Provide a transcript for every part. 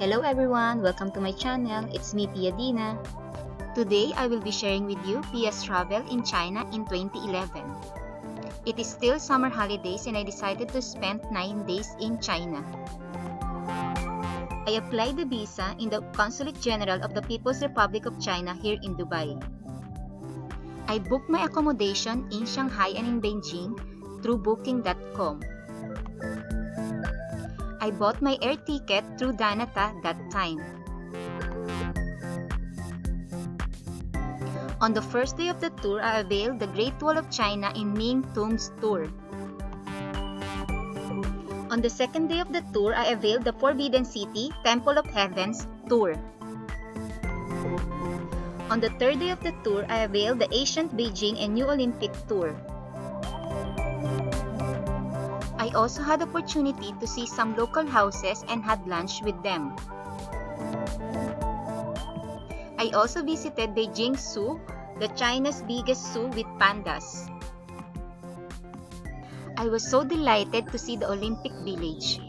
Hello everyone, welcome to my channel. It's me, Pia Dina. Today I will be sharing with you Pia's travel in China in 2011. It is still summer holidays and I decided to spend 9 days in China. I applied the visa in the Consulate General of the People's Republic of China here in Dubai. I booked my accommodation in Shanghai and in Beijing through booking.com. I bought my air ticket through Danata that time. On the first day of the tour, I availed the Great Wall of China in Ming Tombs tour. On the second day of the tour, I availed the Forbidden City, Temple of Heavens tour. On the third day of the tour, I availed the Ancient Beijing and New Olympic tour. I also had opportunity to see some local houses and had lunch with them. I also visited Beijing Zoo, the China's biggest zoo with pandas. I was so delighted to see the Olympic Village.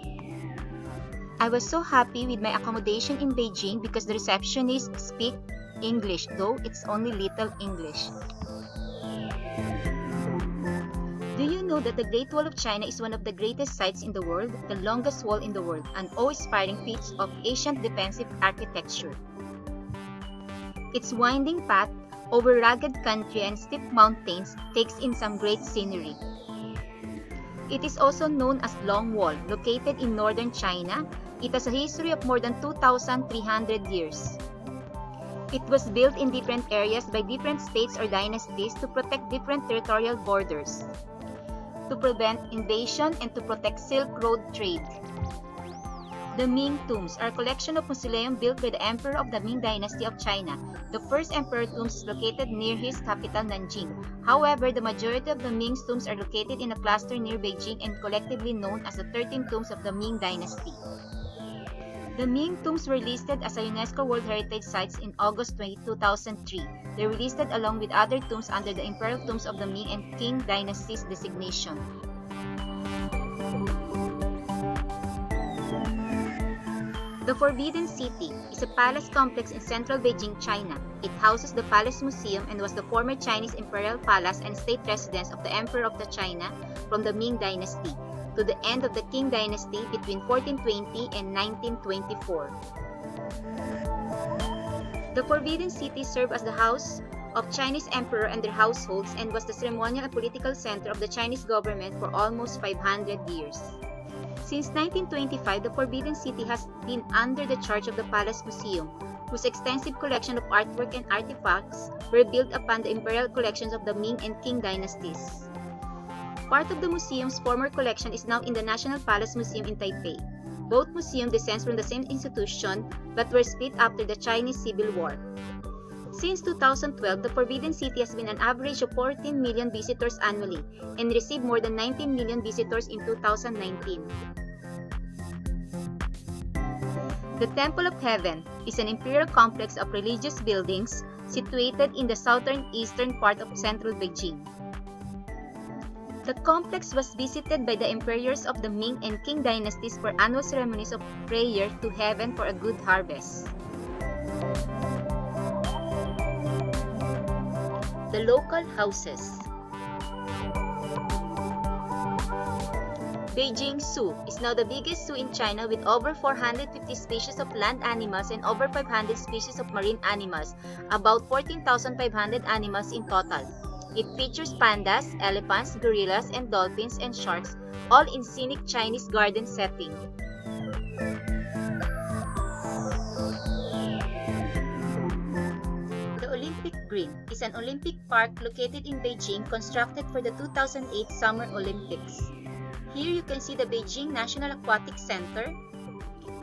I was so happy with my accommodation in Beijing because the receptionists speak English, though it's only little English. Do you know that the Great Wall of China is one of the greatest sites in the world, the longest wall in the world, an awe-inspiring piece of ancient defensive architecture? Its winding path over rugged country and steep mountains takes in some great scenery. It is also known as Long Wall, located in northern China. It has a history of more than 2,300 years. It was built in different areas by different states or dynasties to protect different territorial borders, to prevent invasion, and to protect Silk Road trade. The Ming Tombs are a collection of mausoleums built by the Emperor of the Ming Dynasty of China. The first Emperor tombs is located near his capital Nanjing. However, the majority of the Ming tombs are located in a cluster near Beijing and collectively known as the 13 Tombs of the Ming Dynasty. The Ming tombs were listed as a UNESCO World Heritage Sites in August 2003. They were listed along with other tombs under the Imperial Tombs of the Ming and Qing Dynasties designation. The Forbidden City is a palace complex in central Beijing, China. It houses the Palace Museum and was the former Chinese Imperial Palace and state residence of the Emperor of the China from the Ming Dynasty to the end of the Qing Dynasty between 1420 and 1924. The Forbidden City served as the house of Chinese emperor and their households and was the ceremonial and political center of the Chinese government for almost 500 years. Since 1925, the Forbidden City has been under the charge of the Palace Museum, whose extensive collection of artwork and artifacts were built upon the imperial collections of the Ming and Qing dynasties. Part of the museum's former collection is now in the National Palace Museum in Taipei. Both museums descend from the same institution but were split after the Chinese Civil War. Since 2012, the Forbidden City has been an average of 14 million visitors annually and received more than 19 million visitors in 2019. The Temple of Heaven is an imperial complex of religious buildings situated in the southern-eastern part of central Beijing. The complex was visited by the emperors of the Ming and Qing dynasties for annual ceremonies of prayer to heaven for a good harvest. The local houses. Beijing Zoo is now the biggest zoo in China with over 450 species of land animals and over 500 species of marine animals, about 14,500 animals in total. It features pandas, elephants, gorillas, and dolphins and sharks, all in scenic Chinese garden setting. The Olympic Green is an Olympic park located in Beijing constructed for the 2008 Summer Olympics. Here you can see the Beijing National Aquatic Center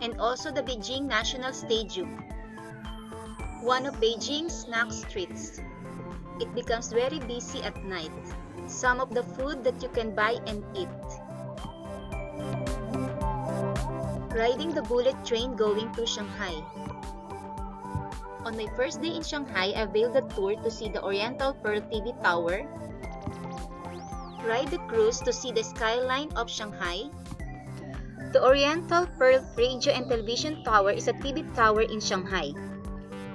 and also the Beijing National Stadium, one of Beijing's snack streets. It becomes very busy at night. Some of the food that you can buy and eat. Riding the bullet train going to Shanghai. On my first day in Shanghai, I availed the tour to see the Oriental Pearl TV Tower, ride the cruise to see the skyline of Shanghai, The Oriental Pearl Radio and Television Tower is a TV tower in Shanghai.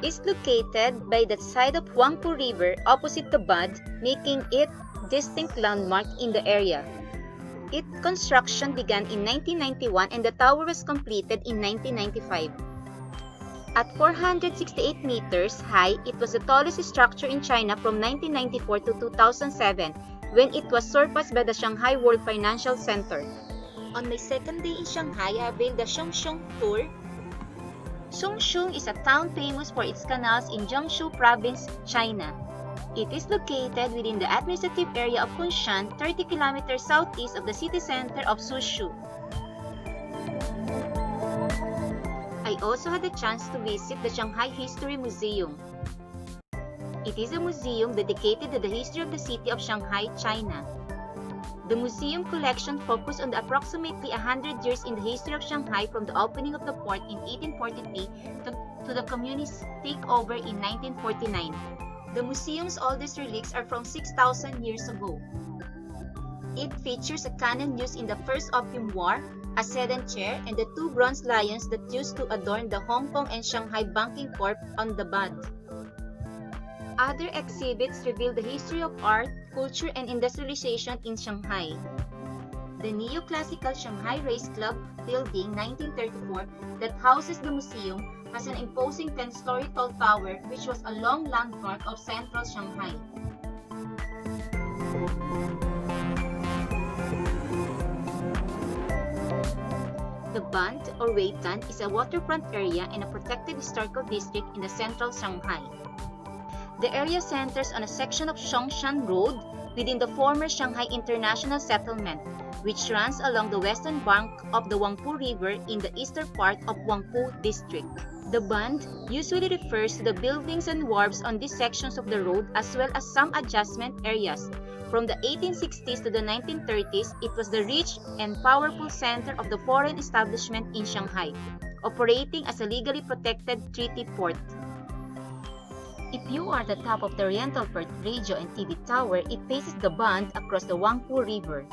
It's located by the side of Huangpu River opposite the Bund, making it a distinct landmark in the area. Its construction began in 1991 and the tower was completed in 1995. At 468 meters high, it was the tallest structure in China from 1994 to 2007, when it was surpassed by the Shanghai World Financial Center. On my second day in Shanghai, I availed the Zhouzhuang tour. Zhouzhuang is a town famous for its canals in Jiangsu Province, China. It is located within the administrative area of Kunshan, 30 kilometers southeast of the city center of Suzhou. I also had the chance to visit the Shanghai History Museum. It is a museum dedicated to the history of the city of Shanghai, China. The museum collection focused on the approximately 100 years in the history of Shanghai from the opening of the port in 1843 to the communist takeover in 1949. The museum's oldest relics are from 6,000 years ago. It features a cannon used in the First Opium War, a sedan chair, and the two bronze lions that used to adorn the Hong Kong and Shanghai Banking Corp on the Bund. Other exhibits reveal the history of art, culture, and industrialization in Shanghai. The neoclassical Shanghai Race Club building 1934 that houses the museum has an imposing 10-story tall tower which was a long landmark of central Shanghai. The Bund or Weitan is a waterfront area and a protected historical district in the central Shanghai. The area centers on a section of Zhongshan Road within the former Shanghai International Settlement, which runs along the western bank of the Huangpu River in the eastern part of Huangpu District. The Bund usually refers to the buildings and wharves on these sections of the road as well as some adjacent areas. From the 1860s to the 1930s, it was the rich and powerful center of the foreign establishment in Shanghai, operating as a legally protected treaty port. If you are at the top of the Oriental Pearl Radio and TV Tower, it faces the Bund across the Huangpu River.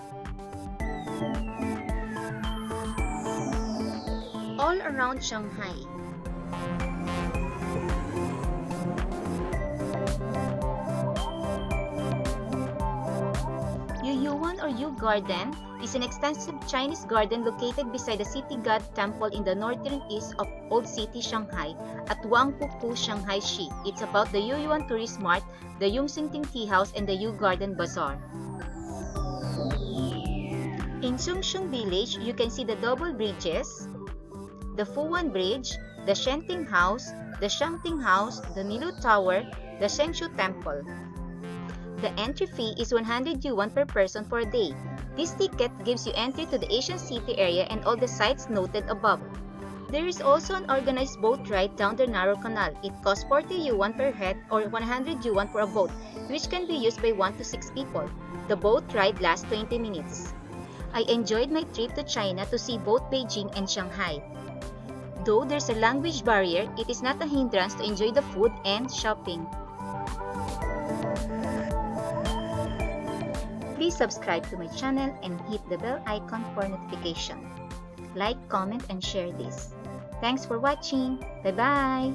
All around Shanghai. Yuyuan or Yu Garden is an extensive Chinese garden located beside the city god temple in the northern east of Old City, Shanghai at Wangpu, Shanghai Shi. It's about the Yuyuan Tourist Mart, the Yongxingting Tea House, and the Yu Garden Bazaar. In Zhongsheng Village, you can see the double bridges, the Fuwan Bridge, the Shenting House, the Shangting House, the Milu Tower, the Shengshu Temple. The entry fee is 100 yuan per person for a day. This ticket gives you entry to the ancient city area and all the sites noted above. There is also an organized boat ride down the narrow canal. It costs 40 yuan per head or 100 yuan for a boat, which can be used by 1 to 6 people. The boat ride lasts 20 minutes. I enjoyed my trip to China to see both Beijing and Shanghai. Though there's a language barrier, it is not a hindrance to enjoy the food and shopping. Please subscribe to my channel and hit the bell icon for notification. Like, comment, and share this. Thanks for watching. Bye-bye!